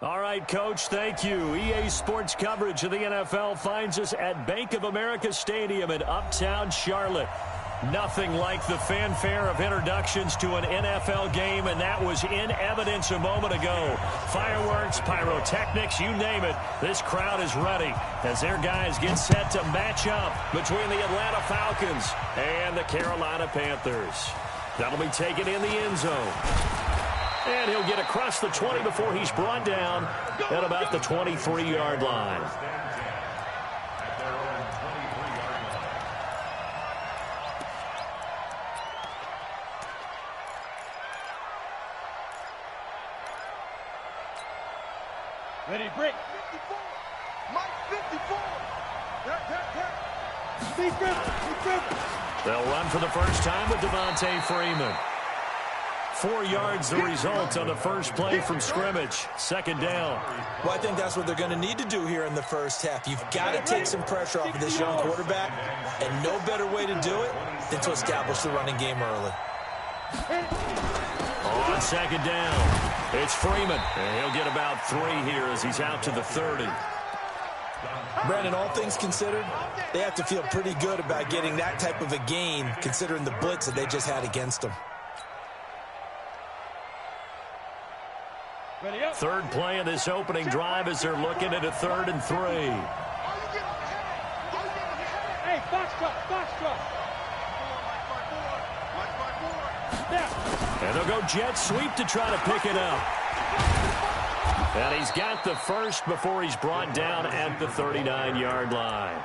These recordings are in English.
All right, Coach, thank you. EA Sports coverage of the NFL finds us at Bank of America Stadium in Uptown Charlotte. Nothing like the fanfare of introductions to an NFL game, and that was in evidence a moment ago. Fireworks, pyrotechnics, you name it. This crowd is ready as their guys get set to match up between the Atlanta Falcons and the Carolina Panthers. That'll be taken in the end zone. And he'll get across the 20 before he's brought down at about the 23-yard line. Ready, break. 54. Mike, 54. They'll run for the first time with Devontae Freeman. 4 yards the result on the first play from scrimmage. Second down. Well, I think that's what they're going to need to do here in the first half. You've got to take some pressure off of this young quarterback, and no better way to do it than to establish the running game early. On second down, it's Freeman. And he'll get about 3 here as he's out to the 30. Brandon, all things considered, they have to feel pretty good about getting that type of a gain considering the blitz that they just had against them. Third play of this opening drive as they're looking at a 3rd and 3. Hey, box truck. And they'll go jet sweep to try to pick it up. And he's got the first before he's brought down at the 39-yard line.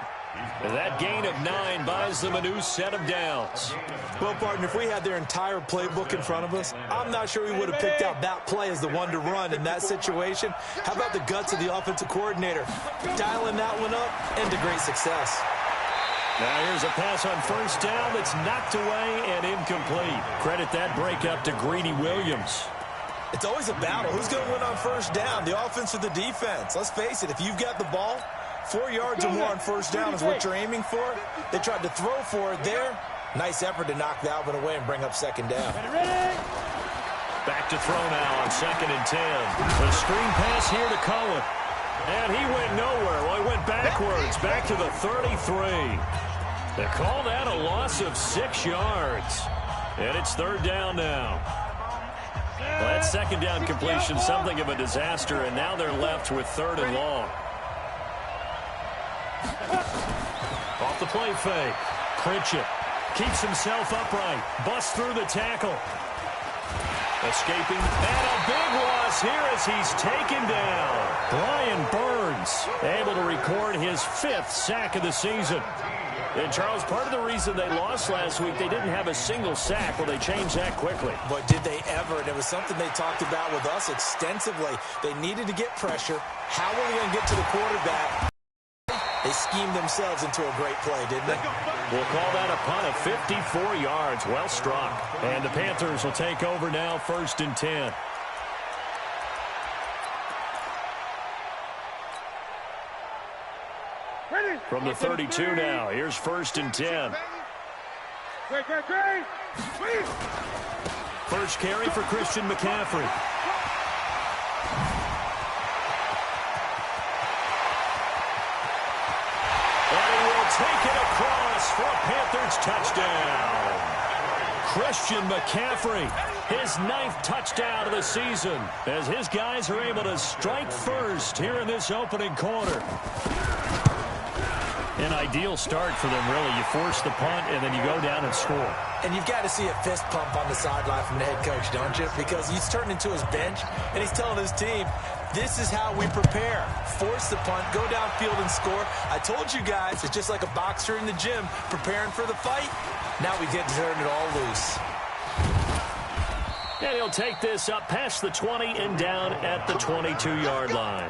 And that gain of 9 buys them a new set of downs. Well, partner, if we had their entire playbook in front of us, I'm not sure we would have picked out that play as the one to run in that situation. How about the guts of the offensive coordinator? Dialing that one up into great success. Now here's a pass on first down that's knocked away and incomplete. Credit that breakup to Greedy Williams. It's always a battle. Who's going to win on first down, the offense or the defense? Let's face it, if you've got the ball, 4 yards or more on first down is what you're aiming for. They tried to throw for it there. Nice effort to knock that one away and bring up second down. Back to throw now on 2nd and 10. The screen pass here to Cohen. And he went nowhere. Well, he went backwards, back to the 33. They call that a loss of 6 yards. And it's 3rd down now. Well, that second down completion, something of a disaster, and now they're left with 3rd and long. Off the play fake. Pritchett keeps himself upright. Busts through the tackle. Escaping. And a big loss here as he's taken down. Brian Burns able to record his 5th sack of the season. And, Charles, part of the reason they lost last week, they didn't have a single sack. Well, they changed that quickly. But did they ever? And it was something they talked about with us extensively. They needed to get pressure. How were they going to get to the quarterback? They schemed themselves into a great play, didn't they? We'll call that a punt of 54 yards. Well struck. And the Panthers will take over now, 1st and 10. From the 32 now, here's 1st and 10. First carry for Christian McCaffrey. And he will take it across for a Panthers touchdown. Christian McCaffrey, his 9th touchdown of the season, as his guys are able to strike first here in this opening quarter. An ideal start for them, really. You force the punt, and then you go down and score. And you've got to see a fist pump on the sideline from the head coach, don't you? Because he's turning into his bench, and he's telling his team, this is how we prepare. Force the punt, go downfield and score. I told you guys, it's just like a boxer in the gym preparing for the fight. Now we get to turn it all loose. And he'll take this up past the 20 and down at the 22-yard line.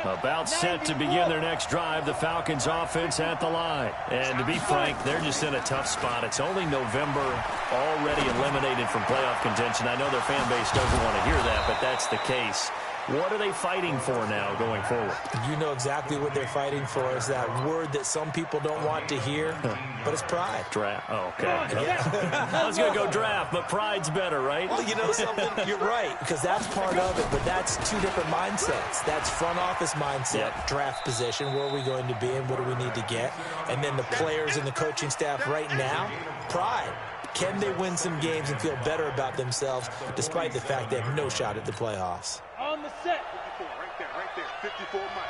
About set to begin their next drive, the Falcons offense at the line. And to be frank, they're just in a tough spot. It's only November, already eliminated from playoff contention. I know their fan base doesn't want to hear that, but that's the case. What are they fighting for now going forward? You know exactly what they're fighting for. Is that word that some people don't want to hear, but it's pride. Draft. Oh, okay. I was going to go draft, but pride's better, right? Well, you know something? You're right, because that's part of it, but that's two different mindsets. That's front office mindset, draft position, where are we going to be and what do we need to get? And then the players and the coaching staff right now, pride. Can they win some games and feel better about themselves despite the fact they have no shot at the playoffs? On the set. 54, right there. 54 Mike.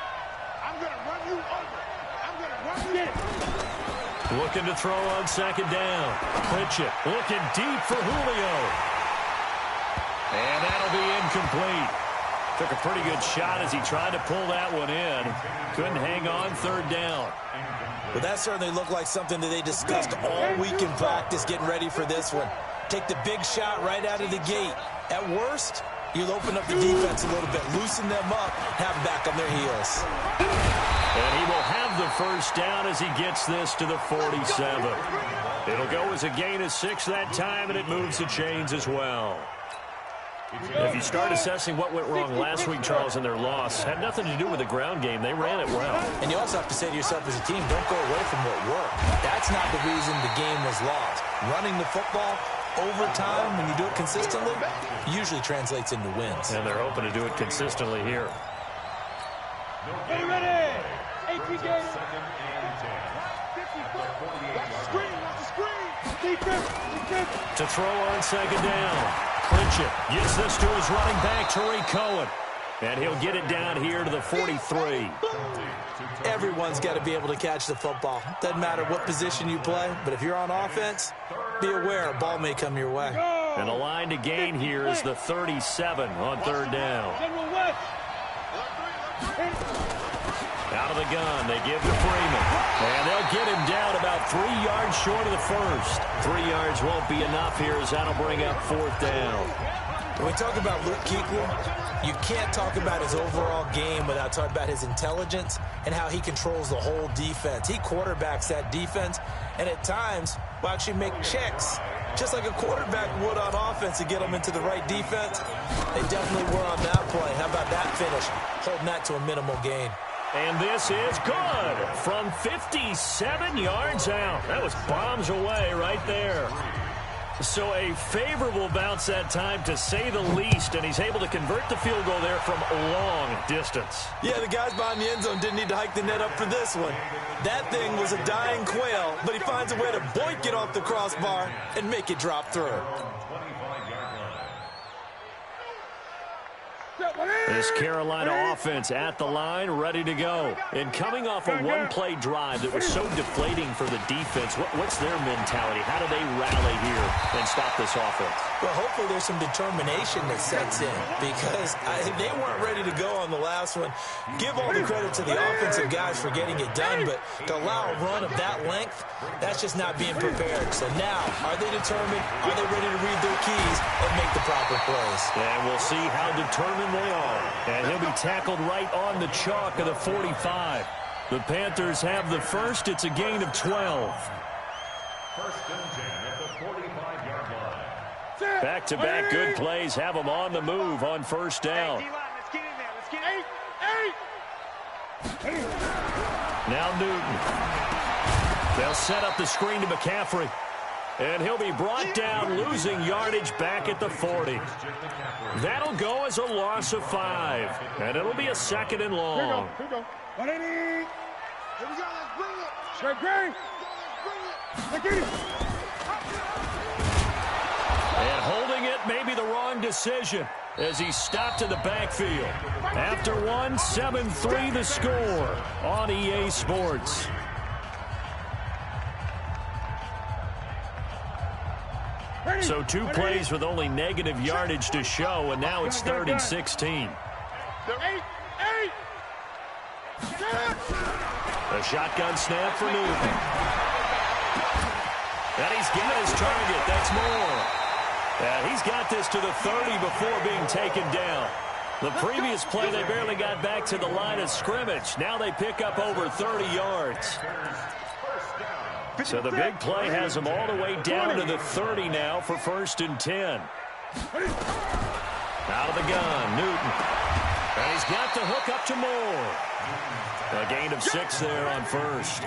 I'm going to run you over. I'm going to run you over. Looking to throw on second down. Pritchett looking deep for Julio. And that'll be incomplete. Took a pretty good shot as he tried to pull that one in. Couldn't hang on third down. Well, that certainly looked like something that they discussed all week in practice getting ready for this one. Take the big shot right out of the gate. At worst, you'll open up the defense a little bit, loosen them up, have them back on their heels. And he will have the first down as he gets this to the 47. It'll go as a gain of 6 that time, and it moves the chains as well. If you start assessing what went wrong last week, Charles, in their loss, had nothing to do with the ground game. They ran it well. And you also have to say to yourself as a team, don't go away from what worked. That's not the reason the game was lost. Running the football over time, when you do it consistently, usually translates into wins. And they're hoping to do it consistently here. Ready. 18 games. Defense. To throw on second down. Pritchett gets this to his running back, Tariq Cohen. And he'll get it down here to the 43. Everyone's got to be able to catch the football. Doesn't matter what position you play, but if you're on offense, be aware a ball may come your way. And the line to gain here is the 37 on third down. Out of the gun, they give to Freeman. And they'll get him down about 3 yards short of the first. 3 yards won't be enough here as that'll bring up fourth down. When we talk about Luke Kuechly, you can't talk about his overall game without talking about his intelligence and how he controls the whole defense. He quarterbacks that defense, and at times will actually make checks, just like a quarterback would on offense to get them into the right defense. They definitely were on that play. How about that finish? Holding that to a minimal gain. And this is good from 57 yards out. That was bombs away right there. So a favorable bounce that time, to say the least, and he's able to convert the field goal there from a long distance. Yeah, the guys behind the end zone didn't need to hike the net up for this one. That thing was a dying quail, but he finds a way to boink it off the crossbar and make it drop through. This Carolina offense at the line, ready to go. And coming off a one-play drive that was so deflating for the defense, what's their mentality? How do they rally here and stop this offense? Well, hopefully there's some determination that sets in, because they weren't ready to go on the last one. Give all the credit to the offensive guys for getting it done, but to allow a run of that length, that's just not being prepared. So now, are they determined? Are they ready to read their keys and make the proper plays? And we'll see how determined they are. And he'll be tackled right on the chalk of the 45. The Panthers have the first. It's a gain of 12. First and 10 at the 45-yard line. Back-to-back good plays have them on the move on first down. Let's get in there. Let's get 8. Now Newton. They'll set up the screen to McCaffrey. And he'll be brought down, losing yardage back at the 40. That'll go as a loss of 5. And it'll be a second and long. Here we go. 180. Here we go. Let's bring it. Straight green. Let's bring it. Let's get it. And holding it may be the wrong decision as he stopped in the backfield. After one, 7-3 the score on EA Sports. So 2 plays with only negative yardage to show, and now it's 3rd and 16. A shotgun snap for Newton. And he's got his target. That's more. And he's got this to the 30 before being taken down. The previous play, they barely got back to the line of scrimmage. Now they pick up over 30 yards. So the big play has them all the way down to the 30 now for 1st and 10. Out of the gun, Newton. And he's got the hook up to Moore. A gain of 6 there on first.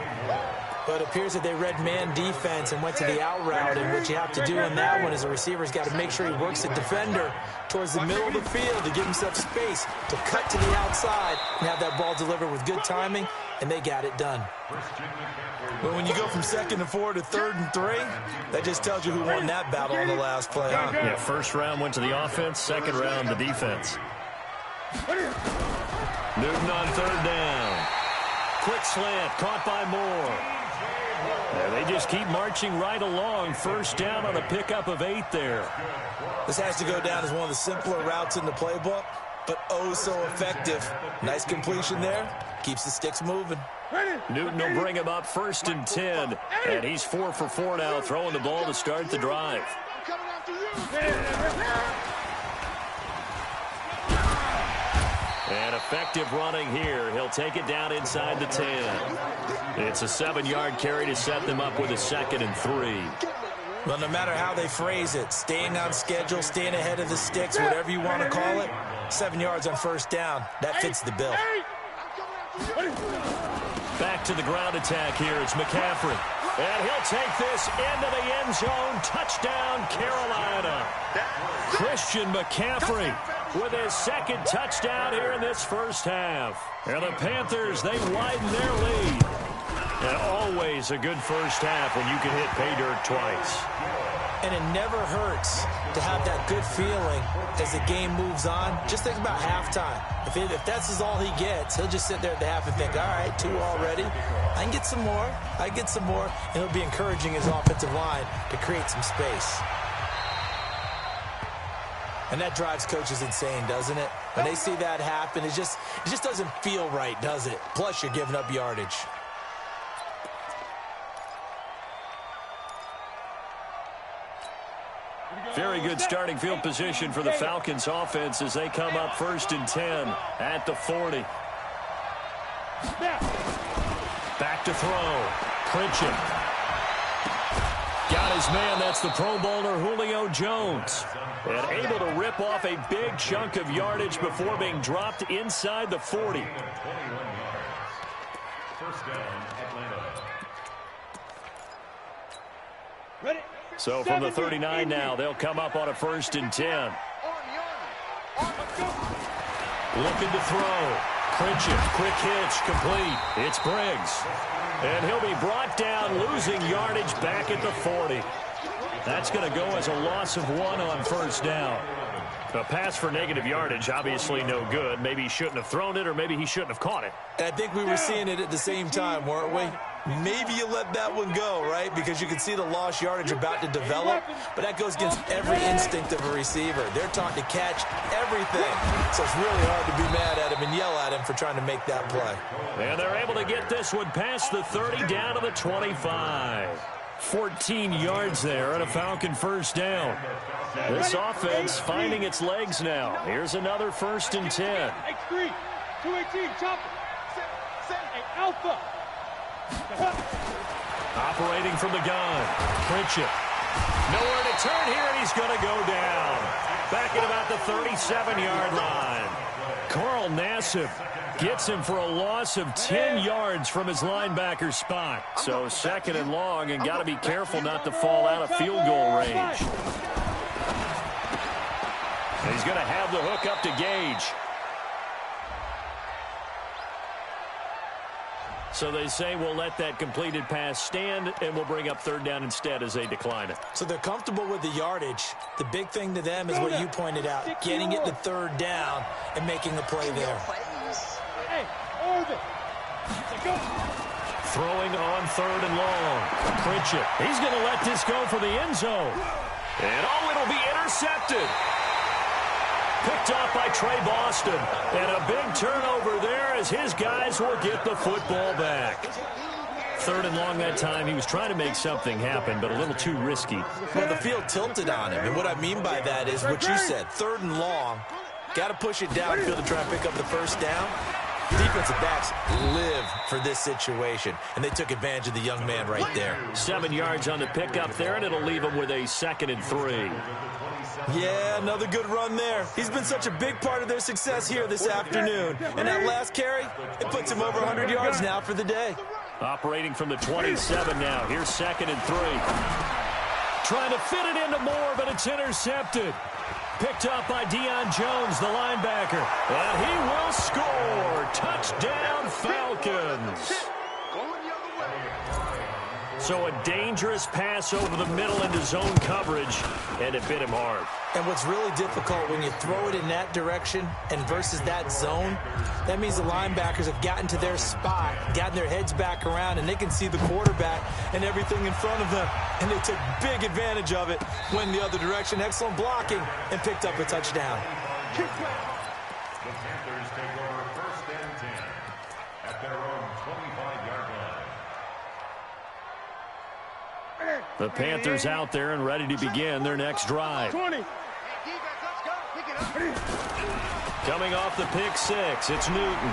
But it appears that they read man defense and went to the out route, and what you have to do in that one is the receiver's got to make sure he works the defender towards the middle of the field to give himself space to cut to the outside and have that ball delivered with good timing, and they got it done. But when you go from 2nd and 4 to 3rd and 3, that just tells you who won that battle on the last play. Huh? Yeah, first round went to the offense, second round the defense. Newton on 3rd down. Quick slant, caught by Moore. Yeah, they just keep marching right along. First down on a pickup of 8 there. This has to go down as one of the simpler routes in the playbook, but oh so effective. Nice completion there. Keeps the sticks moving. Newton will bring him up 1st and 10. And he's 4 for 4 now, throwing the ball to start the drive. And effective running here. He'll take it down inside the 10. It's a 7-yard carry to set them up with a 2nd and 3. Well, no matter how they phrase it, staying on schedule, staying ahead of the sticks, whatever you want to call it, 7 yards on first down, that fits the bill. Back to the ground attack here. It's McCaffrey. And he'll take this into the end zone. Touchdown, Carolina. Christian McCaffrey with his 2nd touchdown here in this first half. And the Panthers, they widen their lead. And always a good first half when you can hit pay dirt twice. And it never hurts to have that good feeling as the game moves on. Just think about halftime. If that's all he gets, he'll just sit there at the half and think, all right, 2 already. I can get some more. I can get some more. And he'll be encouraging his offensive line to create some space. And that drives coaches insane, doesn't it? When they see that happen, it just doesn't feel right, does it? Plus, you're giving up yardage. Very good starting field position for the Falcons offense as they come up 1st and 10 at the 40. Back to throw. Pritchett. Got his man. That's the Pro Bowler Julio Jones. And able to rip off a big chunk of yardage before being dropped inside the 40. First down, Atlanta. Ready? So from the 39 now, they'll come up on a 1st and 10. Looking to throw. Pritchett, quick hitch, complete. It's Briggs. And he'll be brought down, losing yardage back at the 40. That's going to go as a loss of 1 on first down. A pass for negative yardage, obviously no good. Maybe he shouldn't have thrown it, or maybe he shouldn't have caught it. And I think we were seeing it at the same time, weren't we? Maybe you let that one go, right? Because you can see the lost yardage about to develop, but that goes against every instinct of a receiver. They're taught to catch everything. So it's really hard to be mad at him and yell at him for trying to make that play. And they're able to get this one past the 30 down to the 25. 14 yards there on a Falcon first down. This offense finding its legs now. Here's another 1st and 10. X3, 218, chopper. Hey, Alpha. Operating from the gun. Pritchett. Nowhere to turn here, and he's going to go down. Back at about the 37-yard line. Carl Nassib gets him for a loss of 10 yards from his linebacker spot. So 2nd and long, and got to be careful not to fall out of field goal range. And he's going to have the hook up to Gage. So they say we'll let that completed pass stand, and we'll bring up 3rd down instead as they decline it. So they're comfortable with the yardage. The big thing to them is what you pointed out, getting it to 3rd down and making a play there. Hey, orbit. Throwing on 3rd and long. Pritchett. He's going to let this go for the end zone. And it'll be intercepted. Picked off by Trey Boston. And a big turnover there as his guys will get the football back. 3rd and long that time. He was trying to make something happen, but a little too risky. Well, the field tilted on him. And what I mean by that is what you said. 3rd and long. Got to push it downfield to try and pick up the first down. Defensive backs live for this situation, and they took advantage of the young man right there. 7 yards on the pickup there, and it'll leave him with a 2nd and 3. Yeah, another good run there. He's been such a big part of their success here this afternoon. And that last carry, it puts him over 100 yards now for the day. Operating from the 27 now. Here's 2nd and 3. Trying to fit it into Moore, but it's intercepted. Picked up by Deion Jones, the linebacker. And he will score. Touchdown, Falcons. So a dangerous pass over the middle into zone coverage, and it bit him hard. And what's really difficult when you throw it in that direction and versus that zone, that means the linebackers have gotten to their spot, gotten their heads back around, and they can see the quarterback and everything in front of them. And they took big advantage of it, went the other direction, excellent blocking, and picked up a touchdown. The Panthers take over 1st and 10 at their own 25-yard line. The Panthers out there and ready to begin their next drive. 20. Coming off the pick 6, it's Newton.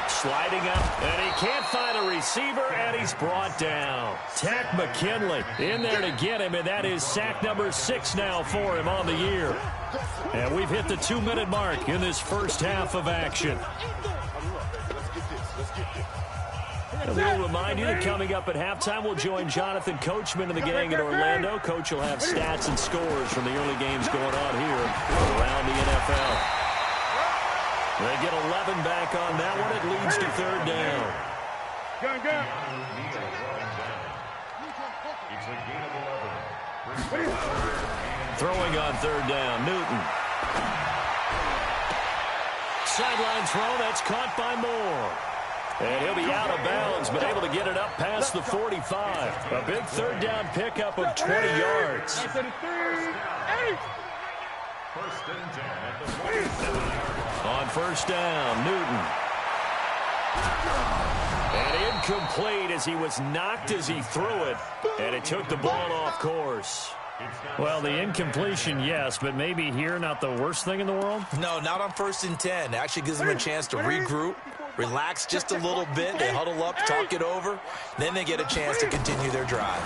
Sliding up, and he can't find a receiver, and he's brought down. Tack McKinley in there to get him, and that is sack number 6 now for him on the year. And we've hit the 2-minute mark in this first half of action. And we'll remind you that coming up at halftime, we'll join Jonathan Coachman and the gang in Orlando. Coach will have stats and scores from the early games going on here around the NFL. They get 11 back on that one. It leads to 3rd down. Gun. It's a gain of 11. Throwing on 3rd down, Newton. Sideline throw, that's caught by Moore. And he'll be out of bounds, but able to get it up past the 45. A big 3rd down pickup of 20 yards. 1st and 10 at the 47-yard line. On 1st down, Newton. And incomplete as he was knocked as he threw it. And it took the ball off course. Well, the incompletion, yes, but maybe here not the worst thing in the world? No, not on 1st and 10. It actually gives them a chance to regroup, relax just a little bit. They huddle up, talk it over. Then they get a chance to continue their drive.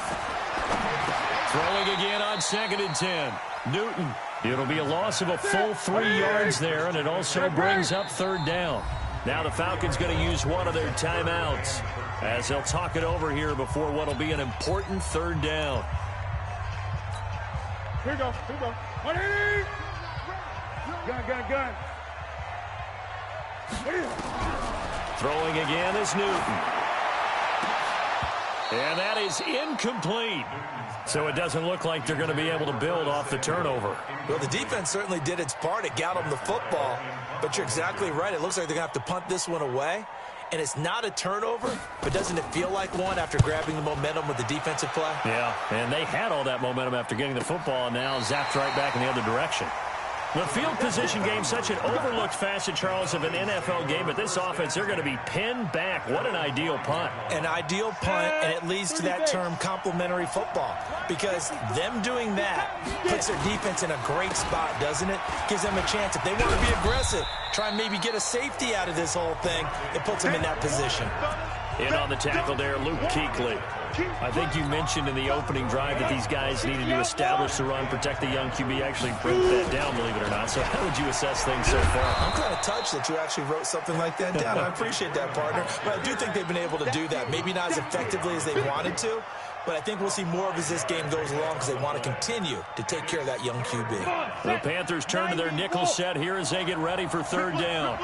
Throwing again on 2nd and 10. Newton. It'll be a loss of a full 3 yards there, and it also brings up 3rd down. Now the Falcons going to use one of their timeouts as they'll talk it over here before what will be an important 3rd down. Here we go. 180. Gun. Throwing again is Newton. And that is incomplete. So it doesn't look like they're going to be able to build off the turnover. Well, the defense certainly did its part. It got them the football. But you're exactly right. It looks like they're going to have to punt this one away. And it's not a turnover, but doesn't it feel like one after grabbing the momentum with the defensive play? Yeah, and they had all that momentum after getting the football, and now zapped right back in the other direction. The field position game, such an overlooked facet, Charles, of an NFL game. But this offense, they're going to be pinned back. What an ideal punt. An ideal punt, and it leads to that term complementary football. Because them doing that puts their defense in a great spot, doesn't it? Gives them a chance. If they want to be aggressive, try and maybe get a safety out of this whole thing, it puts them in that position. In on the tackle there, Luke Kuechly. I think you mentioned in the opening drive that these guys needed to establish the run, protect the young QB. Actually broke that down, believe it or not. So how would you assess things so far? I'm kind of touched that you actually wrote something like that down. I appreciate that, partner. But I do think they've been able to do that. Maybe not as effectively as they wanted to, but I think we'll see more of as this game goes along because they want to continue to take care of that young QB. The Panthers turn to their nickel set here as they get ready for 3rd down.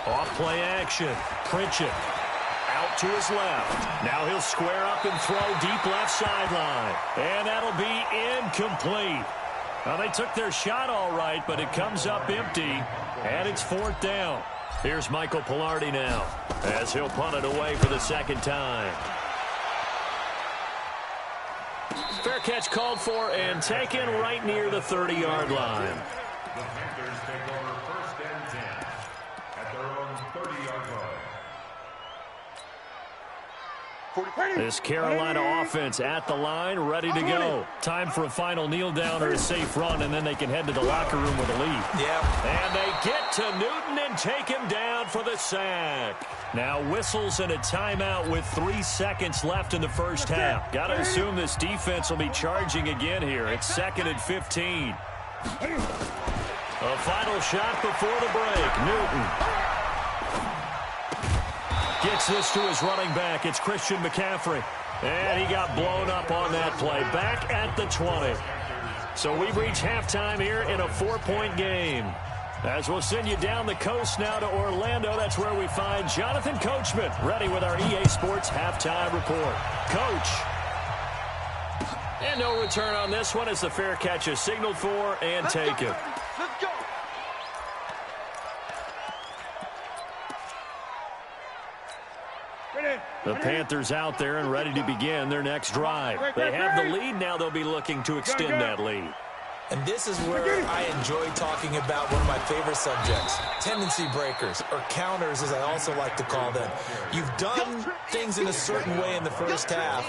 Off play action. Pritchett. Out to his left. Now he'll square up and throw deep left sideline. And that'll be incomplete. Now they took their shot all right, but it comes up empty. And it's 4th down. Here's Michael Pilardi now as he'll punt it away for the 2nd time. Fair catch called for and taken right near the 30-yard line. The Panthers take over 1st and 10 at their own 30-yard line. This Carolina offense at the line, ready to go. Time for a final kneel down or a safe run, and then they can head to the locker room with a lead. Yeah. And they get to Newton and take him down for the sack. Now whistles and a timeout with 3 seconds left in the first half. Got to assume this defense will be charging again here. It's 2nd and 15. A final shot before the break. Newton gets this to his running back. It's Christian McCaffrey. And he got blown up on that play. Back at the 20. So we've reached halftime here in a 4-point game. As we'll send you down the coast now to Orlando, that's where we find Jonathan Coachman, ready with our EA Sports halftime report. Coach. And no return on this one as the fair catch is signaled for and taken. Let's go. The Panthers out there and ready to begin their next drive. They have the lead now. They'll be looking to extend that lead. And this is where I enjoy talking about one of my favorite subjects, tendency breakers, or counters as I also like to call them. You've done things in a certain way in the first half,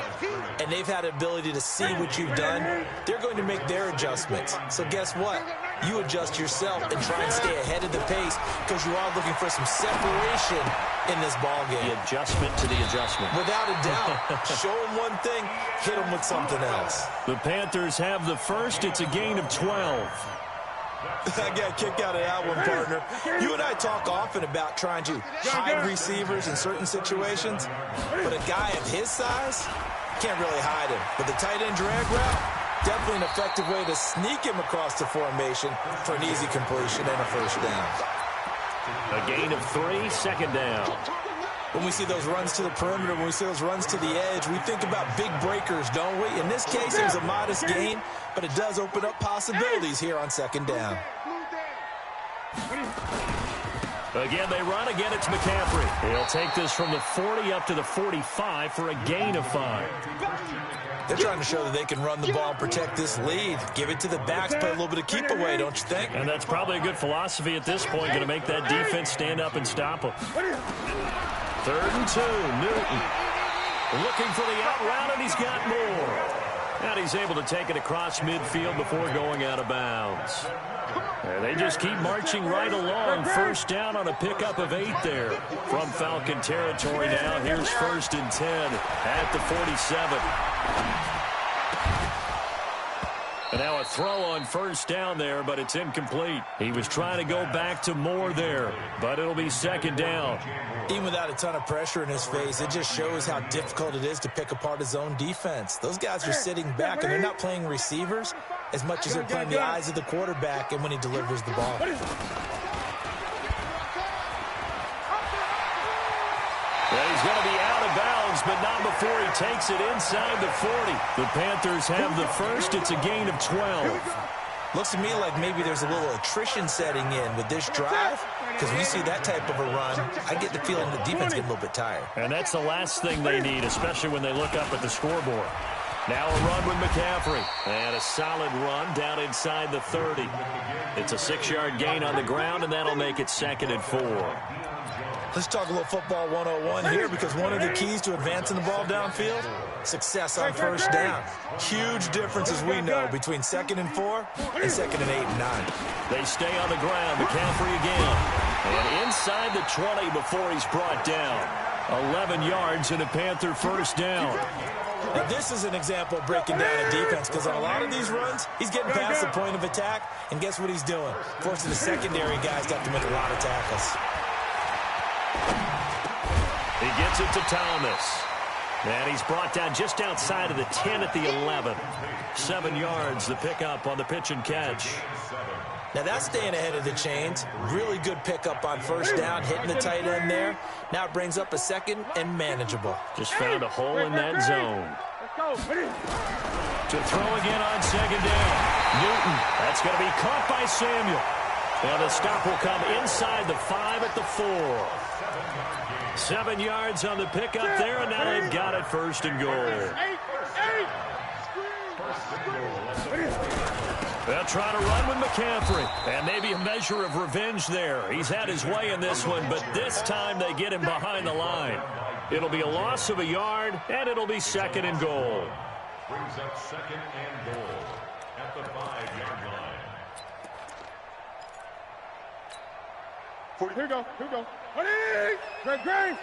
and they've had the ability to see what you've done. They're going to make their adjustments. So guess what? You adjust yourself and try and stay ahead of the pace because you are looking for some separation in this ball game. The adjustment to the adjustment. Without a doubt. Show them one thing, hit them with something else. The Panthers have the first. It's a gain of 12. I got a kick out of that one, partner. You and I talk often about trying to hide receivers in certain situations, but a guy of his size can't really hide him. But the tight end drag route, definitely an effective way to sneak him across the formation for an easy completion and a first down. A gain of 3, second down. When we see those runs to the perimeter, when we see those runs to the edge, we think about big breakers, don't we? In this case, it was a modest gain, but it does open up possibilities here on second down. Again, they run. Again, it's McCaffrey. He'll take this from the 40 up to the 45 for a gain of 5. They're trying to show that they can run the ball and protect this lead. Give it to the backs, play a little bit of keep away, don't you think? And that's probably a good philosophy at this point, going to make that defense stand up and stop them. 3rd and 2, Newton. Looking for the out route, and he's got more. And he's able to take it across midfield before going out of bounds. And they just keep marching right along. First down on a pickup of 8 there from Falcon territory now. Here's 1st and 10 at the 47. And now a throw on first down there, but it's incomplete. He was trying to go back to Moore there, but it'll be second down. Even without a ton of pressure in his face, it just shows how difficult it is to pick apart his own defense. Those guys are sitting back, and they're not playing receivers as much as they're playing the eyes of the quarterback and when he delivers the ball. Well, he's going to be out of bounds, but not before he takes it inside the 40. The Panthers have the first. It's a gain of 12. Looks to me like maybe there's a little attrition setting in with this drive, because when you see that type of a run, I get the feeling the defense getting a little bit tired. And that's the last thing they need, especially when they look up at the scoreboard. Now a run with McCaffrey. And a solid run down inside the 30. It's a 6-yard gain on the ground, and that'll make it 2nd and 4. Let's talk a little football 101 here, because one of the keys to advancing the ball downfield, success on first down. Huge difference, as we know, between 2nd and 4 and 2nd and 8 and 9. They stay on the ground. McCaffrey again. And inside the 20 before he's brought down. 11 yards and a Panther first down. Now, this is an example of breaking down a defense, because on a lot of these runs, he's getting past the point of attack, and guess what he's doing? Forcing the secondary guys to have to make a lot of tackles. He gets it to Thomas. And he's brought down just outside of the 10 at the 11. 7 yards, the pickup on the pitch and catch. Now that's staying ahead of the chains. Really good pickup on first down, hitting the tight end there. Now it brings up a 2nd and manageable. Just found a hole in that zone. To throw again on 2nd down. Newton, that's going to be caught by Samuel. And the stop will come inside the 5 at the 4. 7 yards on the pickup there, and now they've got it 1st and goal. They'll try to run with McCaffrey, and maybe a measure of revenge there. He's had his way in this one, but this time they get him behind the line. It'll be a loss of a yard, and it'll be 2nd and goal. Brings up 2nd and goal at the 5-yard line. Here we go. Here we go. Ready? Great.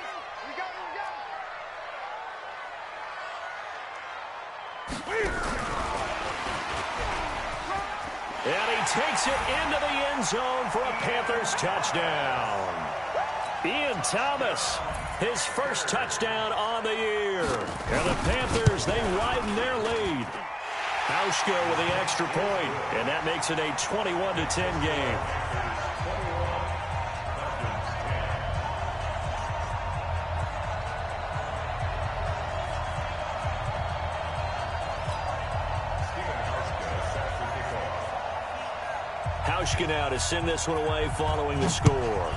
And he takes it into the end zone for a Panthers touchdown. Ian Thomas, his first touchdown on the year. And the Panthers, they widen their lead. Hauschka with the extra point, and that makes it a 21-10 game. Hauschka now to send this one away following the score.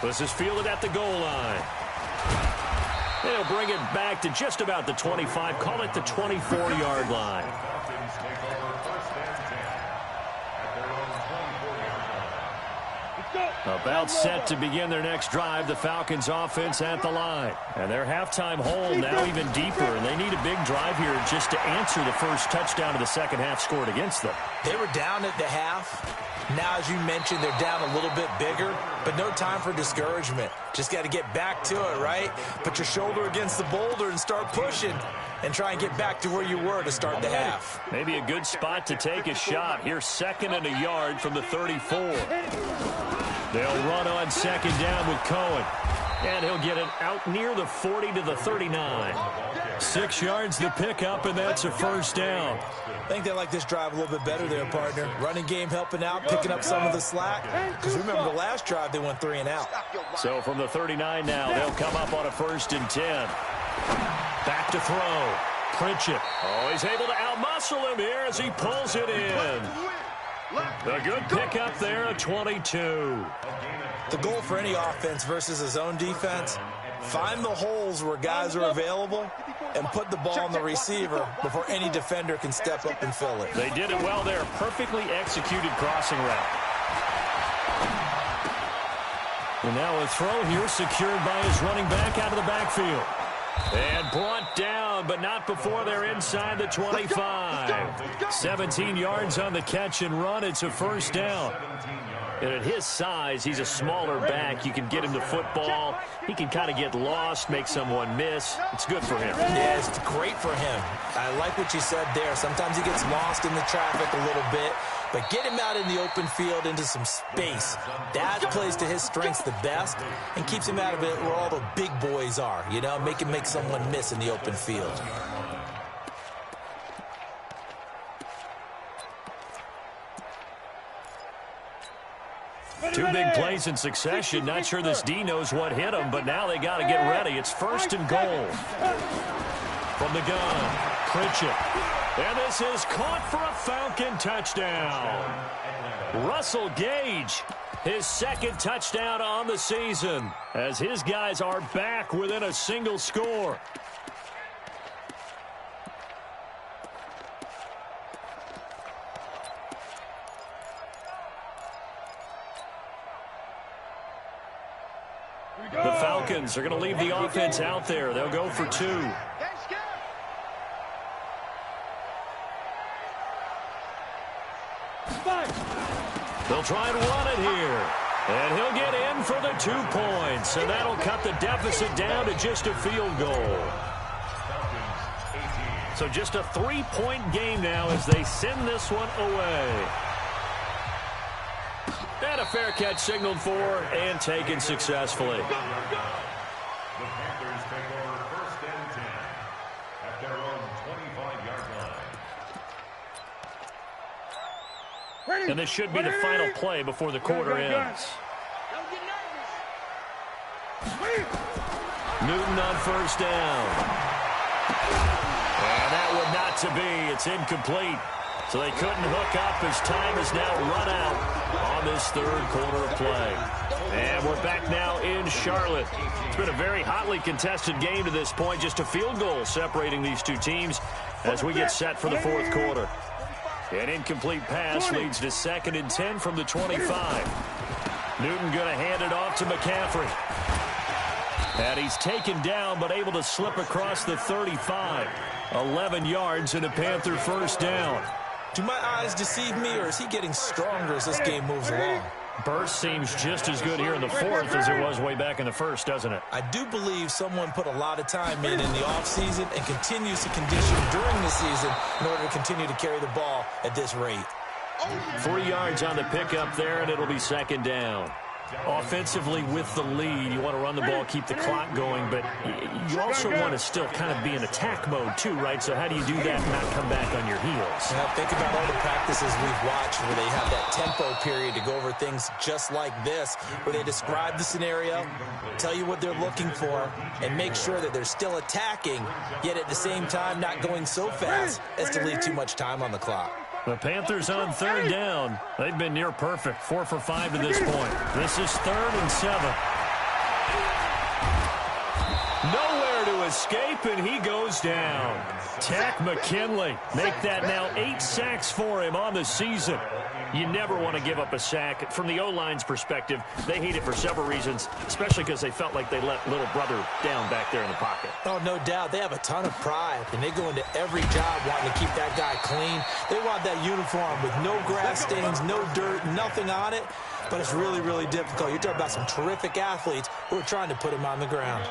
This is fielded at the goal line. They'll bring it back to just about the 25. Call it the 24-yard line. About set to begin their next drive. The Falcons offense at the line. And their halftime hole now even deeper. And they need a big drive here just to answer the first touchdown of the second half scored against them. They were down at the half. Now, as you mentioned, they're down a little bit bigger, but no time for discouragement. Just got to get back to it, right? Put your shoulder against the boulder and start pushing and try and get back to where you were to start the half. Maybe a good spot to take a shot. Here's 2nd and a yard from the 34. They'll run on 2nd down with Cohen. And he'll get it out near the 40 to the 39. 6 yards the pickup, and that's a first down. I think they like this drive a little bit better there, partner. Running game helping out, picking up some of the slack. Because remember, the last drive, they went 3 and out. So from the 39 now, they'll come up on a 1st and 10. Back to throw. Pritchett. Oh, he's able to outmuscle him here as he pulls it in. A good pickup there, a 22. The goal for any offense versus a zone defense, find the holes where guys are available and put the ball on the receiver before any defender can step up and fill it. They did it well there. Perfectly executed crossing route. And now a throw here secured by his running back out of the backfield. And brought down, but not before they're inside the 25. 17 yards on the catch and run. It's a first down. And at his size, he's a smaller back. You can get him the football. He can kind of get lost, make someone miss. It's good for him. Yeah, it's great for him. I like what you said there. Sometimes he gets lost in the traffic a little bit. But get him out in the open field into some space. That plays to his strengths the best and keeps him out of it where all the big boys are. You know, make him make someone miss in the open field. Two big plays in succession. Not sure this D knows what hit him, but now they got to get ready. It's 1st and goal. From the gun, Pritchett. And this is caught for a Falcon touchdown. Russell Gage, his 2nd touchdown on the season, as his guys are back within a single score. The Falcons are going to leave the offense out there. They'll go for 2. They'll try and run it here. And he'll get in for the 2 points. And that'll cut the deficit down to just a field goal. So just a 3-point game now as they send this one away. And a fair catch signaled for and taken successfully. The Panthers take over 1st and 10 at their own 25-yard line. And this should be the final play before the quarter ends. Newton on 1st down. And that would not to be. It's incomplete. So they couldn't hook up as time is now run out on this 3rd quarter of play. And we're back now in Charlotte. It's been a very hotly contested game to this point. Just a field goal separating these two teams as we get set for the 4th quarter. An incomplete pass leads to 2nd and 10 from the 25. Newton going to hand it off to McCaffrey. And he's taken down but able to slip across the 35. 11 yards and a Panther 1st down. Do my eyes deceive me, or is he getting stronger as this game moves along? Burst seems just as good here in the fourth as it was way back in the first, doesn't it? I do believe someone put a lot of time in the offseason and continues to condition during the season in order to continue to carry the ball at this rate. 3 yards on the pickup there, and it'll be second down. Offensively with the lead, you want to run the ball, keep the clock going, but you also want to still kind of be in attack mode too, right? So how do you do that and not come back on your heels? Now, think about all the practices we've watched where they have that tempo period to go over things just like this, where they describe the scenario, tell you what they're looking for, and make sure that they're still attacking, yet at the same time not going so fast as to leave too much time on the clock. The Panthers on third down. They've been near perfect, 4 for 5 to this point. This is 3rd and 7. Nowhere to escape, and he goes down. Tack McKinley. Make that now 8 sacks for him on the season. You never want to give up a sack. From the O-line's perspective, they hate it for several reasons, especially because they felt like they let little brother down back there in the pocket. Oh, no doubt. They have a ton of pride, and they go into every job wanting to keep that guy clean. They want that uniform with no grass stains, no dirt, nothing on it, but it's really, really difficult. You're talking about some terrific athletes who are trying to put him on the ground.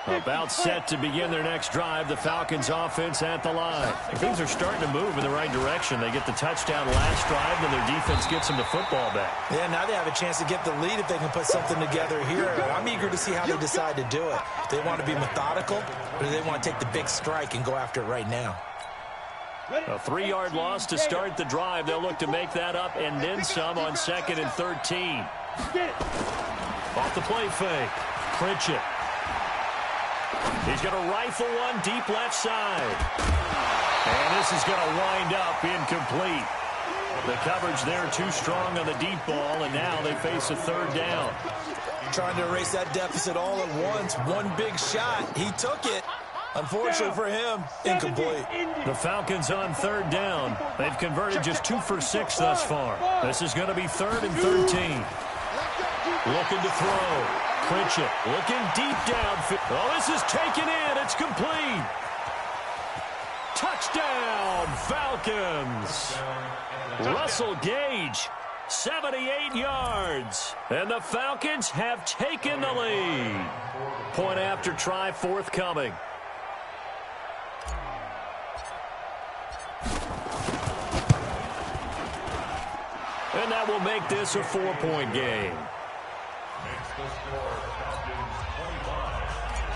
About set to begin their next drive, the Falcons offense at the line. Things are starting to move in the right direction. They get the touchdown last drive, then their defense gets them the football back. Yeah, now they have a chance to get the lead if they can put something together here. I'm eager to see how they decide to do it. Do they want to be methodical, or do they want to take the big strike and go after it right now? A 3-yard loss to start the drive. They'll look to make that up and then some on 2nd and 13. Off the play fake. Pritchett. He's going to rifle one deep left side. And this is going to wind up incomplete. The coverage there too strong on the deep ball, and now they face a 3rd down. Trying to erase that deficit all at once. One big shot. He took it. Unfortunately for him, incomplete. The Falcons on 3rd down. They've converted just 2 for 6 thus far. This is going to be 3rd and 13. Looking to throw. Pritchett looking deep downfield. Oh, this is taken in. It's complete. Touchdown, Falcons. Russell Gage, 78 yards. And the Falcons have taken the lead. Point after try forthcoming. And that will make this a 4-point game. Makes the score Falcons 25,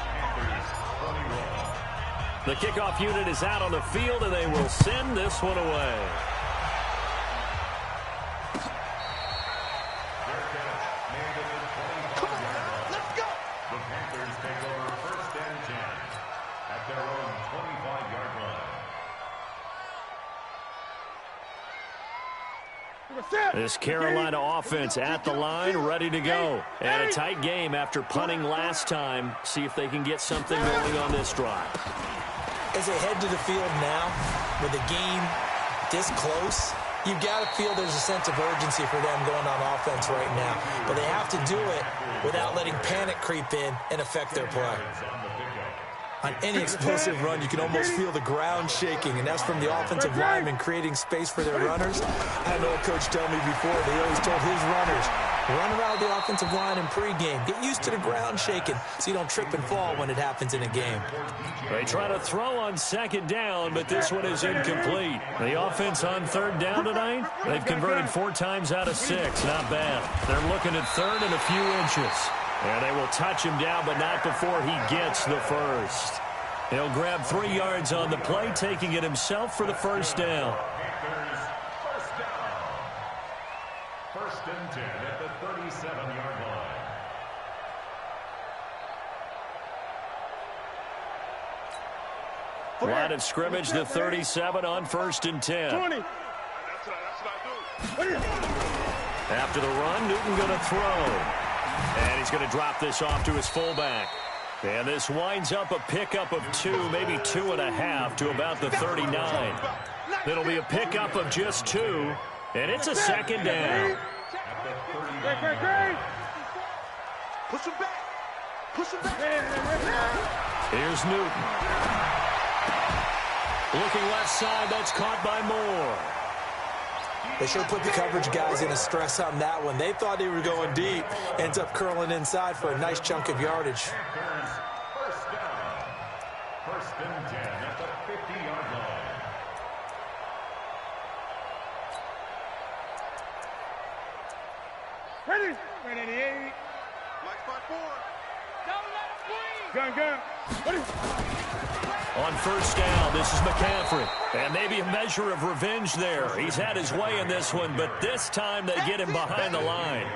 Panthers 21. The kickoff unit is out on the field, and they will send this one away. Their catch made at the 25-yard line. Let's go. The Panthers take over 1st and 10 at their own 25-yard line. This Carolina offense at the line, ready to go. And a tight game after punting last time. See if they can get something going on this drive. As they head to the field now, with the game this close, you've got to feel there's a sense of urgency for them going on offense right now. But they have to do it without letting panic creep in and affect their play. On any explosive run, you can almost feel the ground shaking, and that's from the offensive linemen creating space for their runners. I know a coach told me before, they always told his runners, run around the offensive line in pregame. Get used to the ground shaking so you don't trip and fall when it happens in a game. They try to throw on 2nd down, but this one is incomplete. The offense on 3rd down tonight, they've converted 4 times out of 6. Not bad. They're looking at 3rd and a few inches. And they will touch him down, but not before he gets the first. He'll grab 3 yards on the play, taking it himself for the 1st down. Panthers 1st down. 1st and 10 at the 37-yard line. Line of scrimmage, the 37 on 1st and 10. 20. That's what I do. After the run, Newton going to throw. And he's going to drop this off to his fullback. And this winds up a pickup of 2, maybe 2.5 to about the 39. It'll be a pickup of just 2, and it's a 2nd down. Great. Push him back. Push him back. Here's Newton. Looking left side, that's caught by Moore. They should have put the coverage guys in a stress on that one. They thought they were going deep. Ends up curling inside for a nice chunk of yardage. First down. First and 10 at the 50-yard line. Ready. Ready, 88. Black spot 4. Gun, gun. Ready. On first down, this is McCaffrey. And maybe a measure of revenge there. He's had his way in this one, but this time they get him behind the line.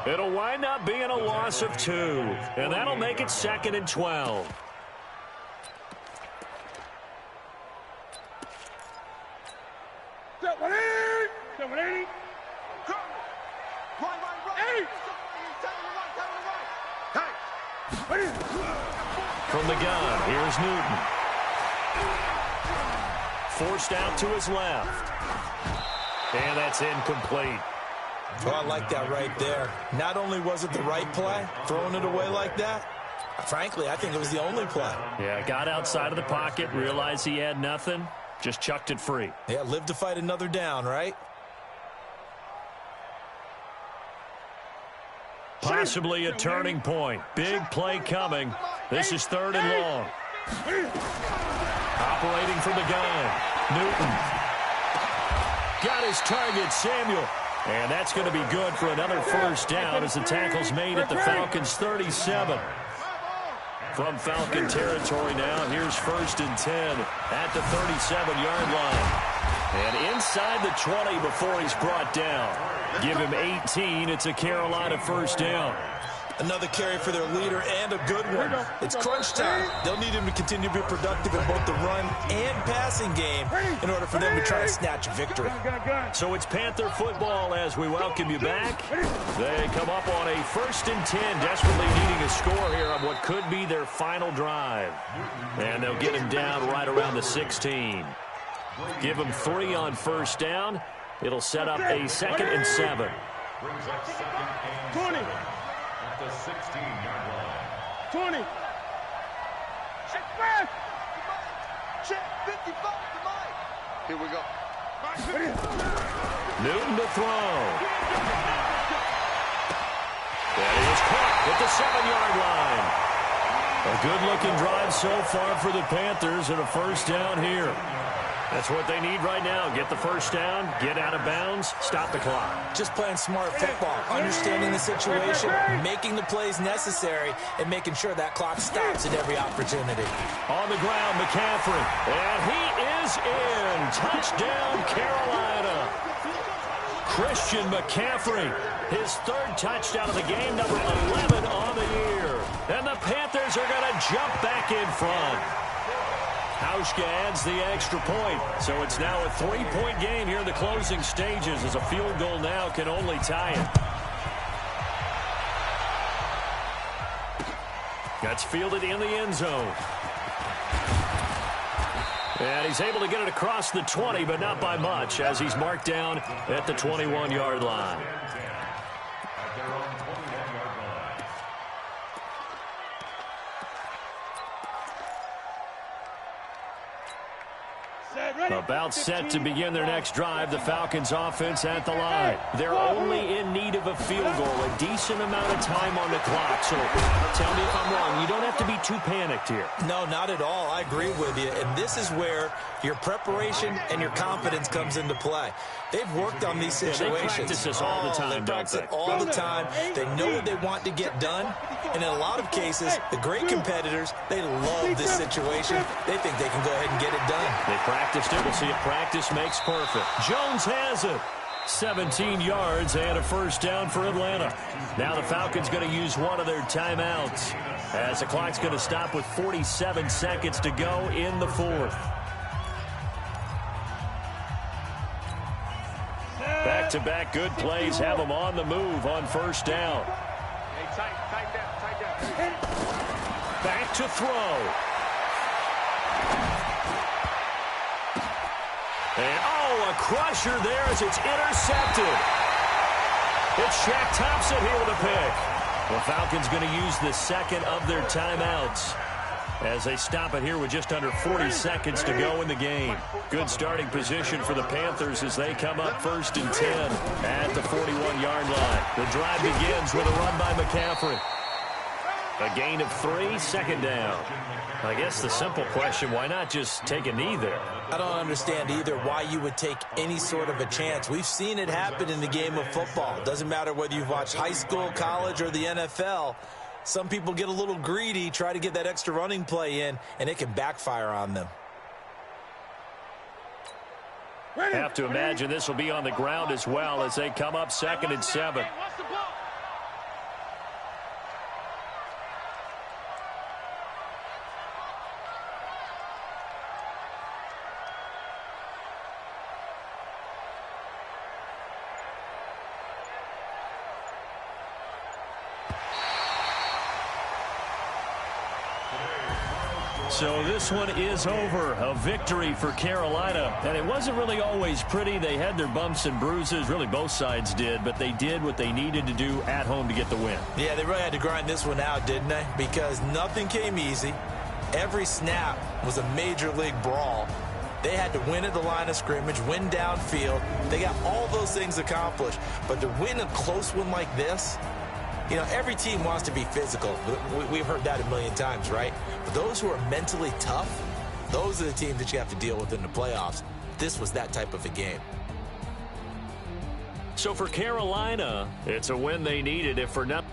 It'll wind up being a loss of 2, and that'll make it 2nd and 12. Set 180. Set 180. From the gun, here's Newton. Forced out to his left. And that's incomplete. Oh, I like that right there. Not only was it the right play, throwing it away like that, frankly, I think it was the only play. Yeah, got outside of the pocket, realized he had nothing, just chucked it free. Yeah, live to fight another down, right? Possibly a turning point. Big play coming. This is 3rd and long. Operating from the gun. Newton. Got his target, Samuel. And that's going to be good for another first down as the tackle's made at the Falcons' 37. From Falcon territory now, here's 1st and 10 at the 37-yard line. And inside the 20 before he's brought down. Give him 18. It's a Carolina first down. Another carry for their leader and a good one. It's crunch time. They'll need him to continue to be productive in both the run and passing game in order for them to try to snatch a victory. So it's Panther football as we welcome you back. They come up on a 1st and 10, desperately needing a score here on what could be their final drive. And they'll get him down right around the 16. Give him 3 on first down. It'll set up a 2nd and 7. Brings up 2nd and 7 at the 16-yard line. 20. Check back. Check 55 to Mike. Here we go. Newton to throw. That is caught at the 7-yard line. A good-looking drive so far for the Panthers and a first down here. That's what they need right now. Get the first down, get out of bounds, stop the clock. Just playing smart football, understanding the situation, making the plays necessary, and making sure that clock stops at every opportunity. On the ground, McCaffrey. And he is in. Touchdown, Carolina. Christian McCaffrey, his 3rd touchdown of the game, number 11 on the year. And the Panthers are going to jump back in front. Hauschka adds the extra point, so it's now a 3-point game here in the closing stages as a field goal now can only tie it. That's fielded in the end zone. And he's able to get it across the 20, but not by much as he's marked down at the 21-yard line. At their own 21-yard line. About set to begin their next drive, the Falcons offense at the line. They're only in need of a field goal, a decent amount of time on the clock. So tell me if I'm wrong. You don't have to be too panicked here. No, not at all. I agree with you. And this is where your preparation and your confidence comes into play. They've worked on these situations. They practice this all the time, They practice it all the time. They know what they want to get done. And in a lot of cases, the great competitors, they love this situation. They think they can go ahead and get it done. They practiced it. We'll see if practice makes perfect. Jones has it. 17 yards and a first down for Atlanta. Now the Falcons going to use one of their timeouts as the clock's going to stop with 47 seconds to go in the 4th. Back-to-back good plays have them on the move on first down. Hey, tight down. Back to throw. And, a crusher there as it's intercepted. It's Shaq Thompson here with a pick. The Falcons going to use the second of their timeouts. as they stop it here with just under 40 seconds to go in the game. Good starting position for the Panthers as they come up 1st and 10 at the 41-yard line. The drive begins with a run by McCaffrey. A gain of 3, 2nd down. I guess the simple question, why not just take a knee there? I don't understand either why you would take any sort of a chance. We've seen it happen in the game of football. It doesn't matter whether you've watched high school, college, or the NFL. Some people get a little greedy, try to get that extra running play in, and it can backfire on them. Have to imagine this will be on the ground as well as they come up 2nd and 7. So this one is over. A victory for Carolina. And it wasn't really always pretty. They had their bumps and bruises. Really, both sides did. But they did what they needed to do at home to get the win. Yeah, they really had to grind this one out, didn't they? Because nothing came easy. Every snap was a major league brawl. They had to win at the line of scrimmage, win downfield. They got all those things accomplished. But to win a close one like this, you know, every team wants to be physical. We've heard that a million times, right? But those who are mentally tough, those are the teams that you have to deal with in the playoffs. This was that type of a game. So for Carolina, it's a win they needed, if for nothing.